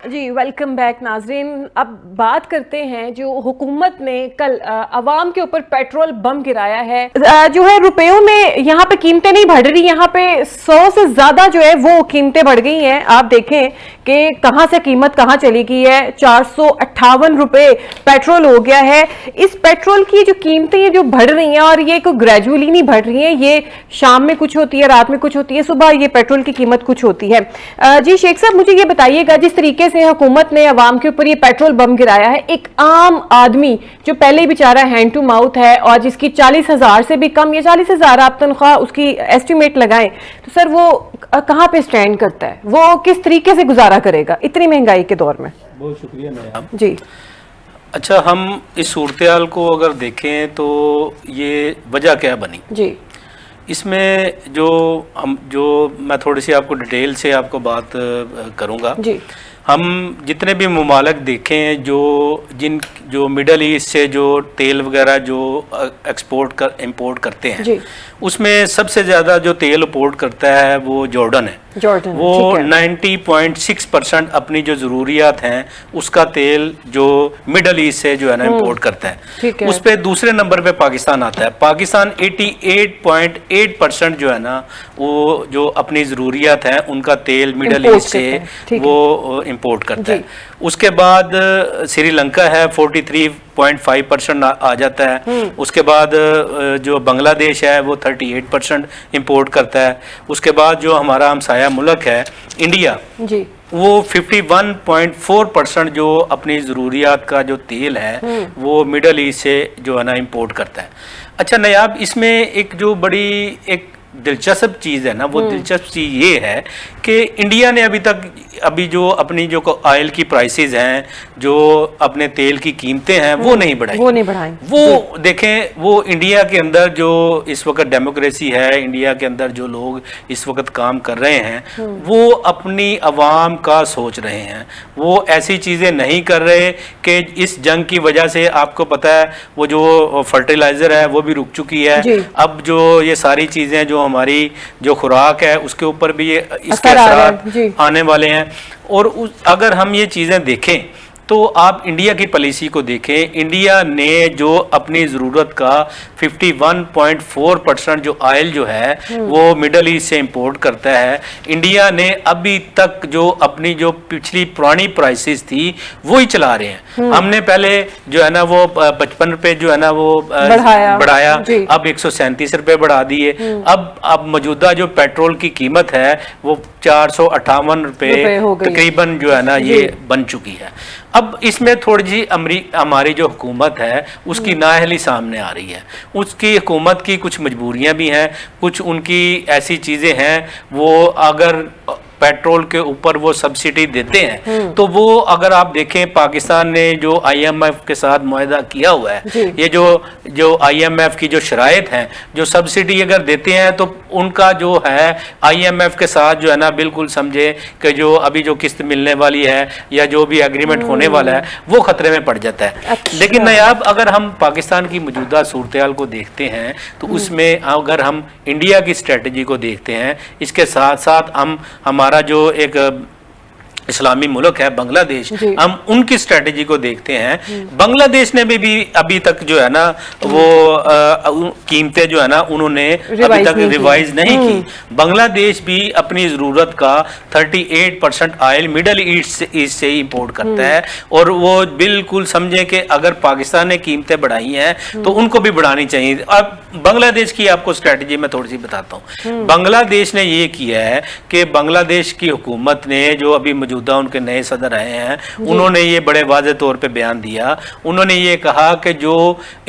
जी welcome back नाजरीन। अब बात करते हैं जो हुकूमत ने कल अवाम के ऊपर पेट्रोल बम गिराया है। जो है रुपयों में यहाँ पे कीमतें नहीं बढ़ रही, यहाँ पे 100 से ज्यादा जो है वो कीमतें बढ़ गई हैं। आप देखें कि कहाँ से कीमत कहाँ चली गई है। 458 रुपए पेट्रोल हो गया है। इस पेट्रोल की जो कीमतें जो बढ़ रही हैं और ये कोई ग्रेजुअली नहीं बढ़ रही हैं, ये शाम में कुछ होती है, रात में कुछ होती है, सुबह ये पेट्रोल की कीमत कुछ होती है। जी शेख साहब, मुझे ये बताइएगा, जिस तरीके से हुकूमत ने अवाम के ऊपर ये पेट्रोल बम गिराया है, एक आम आदमी जो पहले ही बेचारा हैंड टू माउथ है और जिसकी 40,000 से भी कम या 40,000 आप तनख्वाह उसकी एस्टिमेट लगाएं, तो सर वो कहाँ पे स्टैंड करता है? वो किस तरीके से गुजारा करेगा इतनी महंगाई के दौर में? बहुत शुक्रिया मैम जी। अच्छा, हम इस सूरत को अगर देखें तो ये वजह क्या बनी जी, इसमें जो मैं थोड़ी सी आपको डिटेल से आपको बात करूँगा। जी। हम जितने भी ममालिक देखें जो मिडल ईस्ट से जो तेल वगैरह जो इंपोर्ट करते हैं, उसमें सबसे ज़्यादा जो तेल इंपोर्ट करता है वो जॉर्डन है। वो 90.6% अपनी जो ज़रूरियात हैं उसका तेल जो मिडल ईस्ट से जो है ना इंपोर्ट करता है। उस पर दूसरे नंबर पे पाकिस्तान आता है। पाकिस्तान 88.8% जो है ना वो जो अपनी ज़रूरियात हैं उनका तेल मिडल ईस्ट से वो इंपोर्ट करता है। उसके बाद श्रीलंका है 43.5% आ जाता है। उसके बाद जो बांग्लादेश है वो 38% इंपोर्ट करता है। उसके बाद जो हमारा हमसाया मुल्क है इंडिया जी, वो 51.4% जो अपनी ज़रूरियात का जो तेल है वो मिडल ईस्ट से जो है ना इंपोर्ट करता है। अच्छा नयाब, इसमें एक जो बड़ी एक दिलचस्प चीज़ है ना, वो दिलचस्प चीज़ ये है कि इंडिया ने अभी जो अपनी जो ऑयल की प्राइसेस हैं, जो अपने तेल की कीमतें हैं वो नहीं बढ़ाई। वो देखें, वो इंडिया के अंदर जो इस वक्त डेमोक्रेसी है, इंडिया के अंदर जो लोग इस वक्त काम कर रहे हैं वो अपनी आवाम का सोच रहे हैं। वो ऐसी चीज़ें नहीं कर रहे कि इस जंग की वजह से आपको पता है वो जो फर्टिलाइज़र है वो भी रुक चुकी है। अब जो ये सारी चीज़ें जो हमारी जो खुराक है उसके ऊपर भी ये इसके असर आने वाले हैं। और अगर हम ये चीज़ें देखें तो आप इंडिया की पॉलिसी को देखें। इंडिया ने जो अपनी ज़रूरत का 51.4% जो ऑयल जो है वो मिडल ईस्ट से इंपोर्ट करता है। इंडिया ने अभी तक जो अपनी जो पिछली पुरानी प्राइसेस थी वो ही चला रहे हैं। हमने पहले जो है ना वो 55 रुपये जो है ना वो बढ़ाया, अब 137 रुपये बढ़ा दिए। अब मौजूदा जो पेट्रोल की कीमत है वो 458 रुपये तकरीबन जो है ना ये बन चुकी है। अब इसमें थोड़ी सी हमारी जो हुकूमत है उसकी नाअहली सामने आ रही है। उसकी हुकूमत की कुछ मजबूरियां भी हैं, कुछ उनकी ऐसी चीज़ें हैं, वो अगर पेट्रोल के ऊपर वो सब्सिडी देते हैं तो वो अगर आप देखें पाकिस्तान ने जो IMF के साथ मुआहदा किया हुआ है, ये जो IMF की जो शराइत हैं, जो सब्सिडी अगर देते हैं तो उनका जो है IMF के साथ जो है ना बिल्कुल समझे कि जो अभी जो किस्त मिलने वाली है या जो भी एग्रीमेंट होने वाला है वो खतरे में पड़ जाता है। अच्छा। लेकिन नयाब, अगर हम पाकिस्तान की मौजूदा सूरत को देखते हैं तो उसमें अगर हम इंडिया की स्ट्रेटजी को देखते हैं, इसके साथ साथ हमारा जो एक इस्लामी मुल्क है बांग्लादेश, हम उनकी स्ट्रेटजी को देखते हैं। बांग्लादेश ने भी अभी तक जो है ना वो कीमतें जो है ना उन्होंने अभी तक रिवाइज नहीं की। बांग्लादेश भी अपनी ज़रूरत का 38% ऑयल मिडल ईस्ट से इंपोर्ट करता है और वो बिल्कुल समझे कि अगर पाकिस्तान ने कीमतें बढ़ाई हैं तो उनको भी बढ़ानी चाहिए। अब बांग्लादेश की आपको स्ट्रेटजी मैं थोड़ी सी बताता हूँ। बांग्लादेश ने ये किया है कि बांग्लादेश की हुकूमत ने जो अभी उनके नए सदर आए हैं उन्होंने ये बड़े वाज़े तौर पे बयान दिया। उन्होंने ये कहा कि जो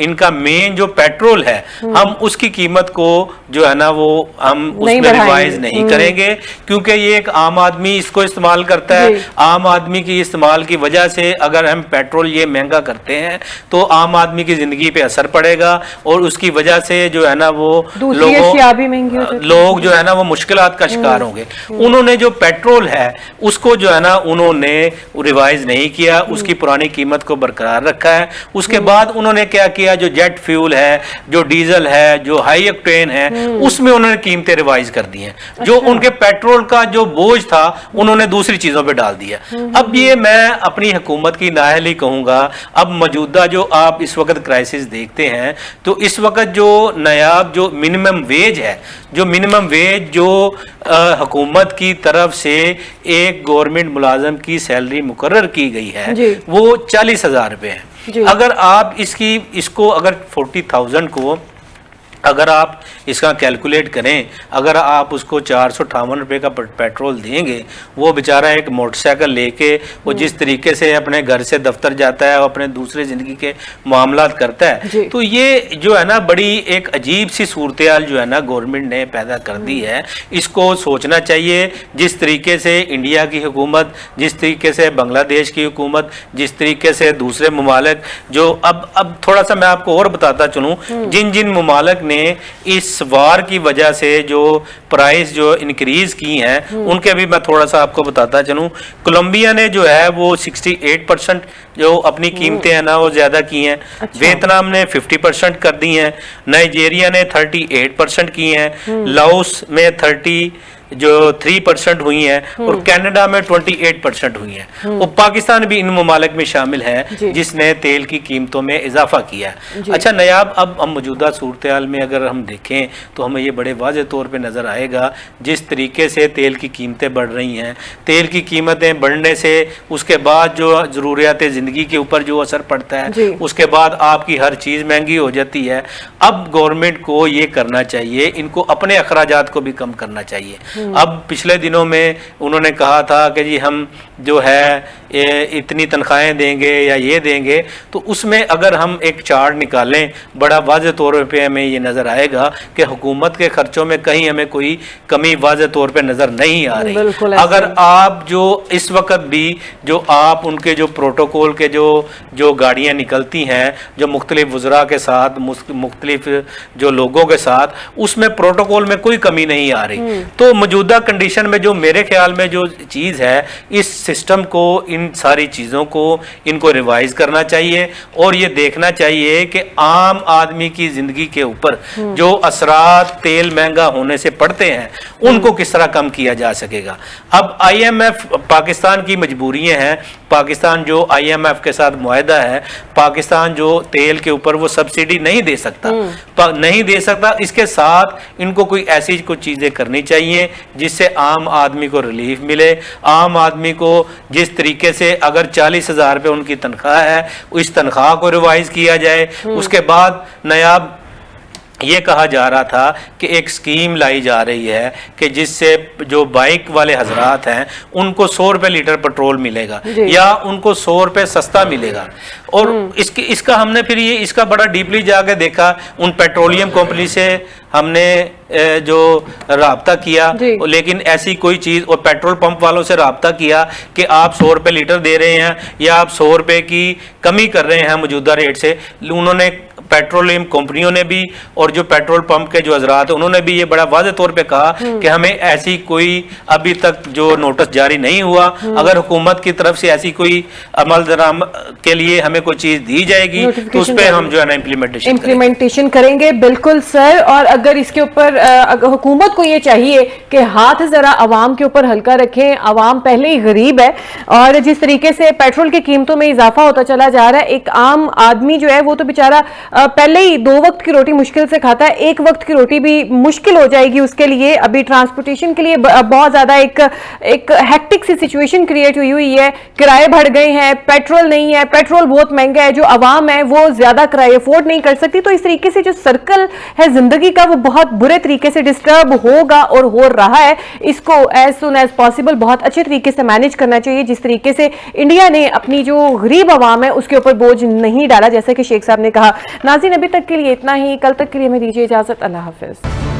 इनका मेन जो पेट्रोल है हम उसकी कीमत को जो है ना वो हम उसमें रिवाइज नहीं करेंगे, क्योंकि ये एक आम आदमी इसको इस्तेमाल करता है। आम आदमी की इस्तेमाल की वजह से अगर हम पेट्रोल ये महंगा करते हैं तो आम आदमी की जिंदगी पे असर पड़ेगा और उसकी वजह से जो है ना वो लोग जो है ना वो मुश्किलात का शिकार होंगे। उन्होंने जो पेट्रोल है उसको जो है है ना उन्होंने रिवाइज नहीं किया, उसकी पुरानी कीमत को बरकरार रखा है। उसके बाद उन्होंने क्या किया, जो जेट फ्यूल है, जो डीजल है, जो हाई ऑक्टेन है, उसमें उन्होंने कीमतें रिवाइज कर दी हैं। जो उनके पेट्रोल का जो बोझ था उन्होंने दूसरी चीजों पे डाल दिया। अब ये मैं अपनी हुकूमत की नाअहली कहूंगा। अब मौजूदा जो आप इस वक्त क्राइसिस देखते हैं, तो इस वक्त जो नायाब जो मिनिमम वेज है, जो मिनिमम वेज जो हुकूमत की तरफ से एक गवर्नमेंट मुलाजम की सैलरी मुकर्रर की गई है, वो 40,000 रुपये है। अगर आप इसको अगर 40,000 को अगर आप इसका कैलकुलेट करें, अगर आप उसको 458 रुपये का पेट्रोल देंगे, वो बेचारा एक मोटरसाइकिल लेके वो जिस तरीके से अपने घर से दफ्तर जाता है, अपने दूसरे ज़िंदगी के मामलात करता है, तो ये जो है ना बड़ी एक अजीब सी सूरत-ए-हाल जो है ना गवर्नमेंट ने पैदा कर दी है। इसको सोचना चाहिए। जिस तरीके से इंडिया की हुकूमत, जिस तरीके से बांग्लादेश की हुकूमत, जिस तरीके से दूसरे ममालिक जो अब थोड़ा सा मैं आपको और बताता चलूँ, जिन जिन ममालिक ने इस वार की वजह से जो प्राइस जो इंक्रीज की हैं, उनके भी मैं थोड़ा सा आपको बताता चलूं। कोलंबिया ने जो है वो 68% जो अपनी कीमतें हैं ना वो ज्यादा की हैं। अच्छा। वियतनाम ने 50% कर दी हैं। नाइजीरिया ने 38% की हैं। लाओस में 3% हुई हैं और कनाडा में 28% हुई हैं। और पाकिस्तान भी इन ममालिक में शामिल है जिसने तेल की कीमतों में इजाफा किया है। अच्छा नायाब, अब हम मौजूदा सूरत हाल में अगर हम देखें तो हमें ये बड़े वाज़ेह तौर पे नज़र आएगा जिस तरीके से तेल की कीमतें बढ़ रही हैं। तेल की कीमतें बढ़ने से उसके बाद जो ज़रूरियात ज़िंदगी के ऊपर जो असर पड़ता है, उसके बाद आपकी हर चीज़ महंगी हो जाती है। अब गवर्नमेंट को ये करना चाहिए, इनको अपने अखराजात को भी कम करना चाहिए। अब पिछले दिनों में उन्होंने कहा था कि जी हम जो है इतनी तनख्वाहें देंगे या ये देंगे, तो उसमें अगर हम एक चार्ट निकालें बड़ा वाज़ेह तौर पे हमें ये नज़र आएगा कि हुकूमत के खर्चों में कहीं हमें कोई कमी वाज़ेह तौर पे नज़र नहीं आ रही। अगर आप जो इस वक्त भी जो आप उनके जो प्रोटोकॉल के जो गाड़ियाँ निकलती हैं जो मुख्तलिफ वज़रा के साथ, मुख्तलिफ जो लोगों के साथ, उसमें प्रोटोकॉल में कोई कमी नहीं आ रही। तो मौजूदा कंडीशन में जो मेरे ख्याल में जो चीज़ है, इस सिस्टम को, इन सारी चीज़ों को इनको रिवाइज करना चाहिए और ये देखना चाहिए कि आम आदमी की ज़िंदगी के ऊपर जो असरात तेल महंगा होने से पड़ते हैं उनको किस तरह कम किया जा सकेगा। अब IMF पाकिस्तान की मजबूरियां हैं। पाकिस्तान जो IMF के साथ मुआहदा है, पाकिस्तान जो तेल के ऊपर वो सब्सिडी नहीं दे सकता, इसके साथ इनको कोई ऐसी कुछ चीज़ें करनी चाहिए जिससे आम आदमी को रिलीफ मिले। आम आदमी को जिस तरीके से अगर 40,000 रुपये उनकी तनख्वाह है, इस तनख्वाह को रिवाइज किया जाए। उसके बाद नायाब ये कहा जा रहा था कि एक स्कीम लाई जा रही है कि जिससे जो बाइक वाले हजरात हैं उनको 100 रुपये लीटर पेट्रोल मिलेगा या उनको 100 रुपये सस्ता मिलेगा। और इसका हमने फिर ये इसका बड़ा डीपली जाके देखा। उन पेट्रोलियम कंपनी से हमने जो राब्ता किया, लेकिन ऐसी कोई चीज़, और पेट्रोल पंप वालों से राब्ता किया कि आप 100 रुपये लीटर दे रहे हैं या आप 100 रुपये की कमी कर रहे हैं मौजूदा रेट से। उन्होंने पेट्रोलियम कंपनियों ने भी और जो पेट्रोल पंप के जो हजरात हैं उन्होंने भी ये बड़ा वाज़ेह तौर पे कहा कि हमें ऐसी कोई अभी तक जो नोटिस जारी नहीं हुआ। अगर हुकूमत की तरफ से ऐसी कोई अमल दरामद के लिए हमें कोई चीज़ दी जाएगी तो उस पर हम जो है ना इम्प्लीमेंटेशन करेंगे। बिल्कुल सर। और अगर इसके ऊपर हुकूमत को ये चाहिए कि हाथ जरा आवाम के ऊपर हल्का रखें। आवाम पहले ही गरीब है और जिस तरीके से पेट्रोल की कीमतों में इजाफा होता चला जा रहा है, एक आम आदमी जो है वो तो बेचारा पहले ही 2 वक्त की रोटी मुश्किल से खाता है, 1 वक्त की रोटी भी मुश्किल हो जाएगी उसके लिए। अभी ट्रांसपोर्टेशन के लिए बहुत ज्यादा एक हेक्टिक सी सिचुएशन क्रिएट हुई है। किराए बढ़ गए हैं, पेट्रोल नहीं है, पेट्रोल बहुत महंगा है, जो आवाम है वो ज्यादा किराए अफोर्ड नहीं कर सकती। तो इस तरीके से जो सर्कल है जिंदगी का वो बहुत बुरे तरीके से डिस्टर्ब होगा और हो रहा है। इसको एज सुन एज पॉसिबल बहुत अच्छे तरीके से मैनेज करना चाहिए। जिस तरीके से इंडिया ने अपनी जो गरीब आवाम है उसके ऊपर बोझ नहीं डाला, जैसे कि शेख साहब ने कहा। नाज़रीन, अभी तक के लिए इतना ही। कल तक के लिए हमें दीजिए इजाजत। अल्लाह हाफिज।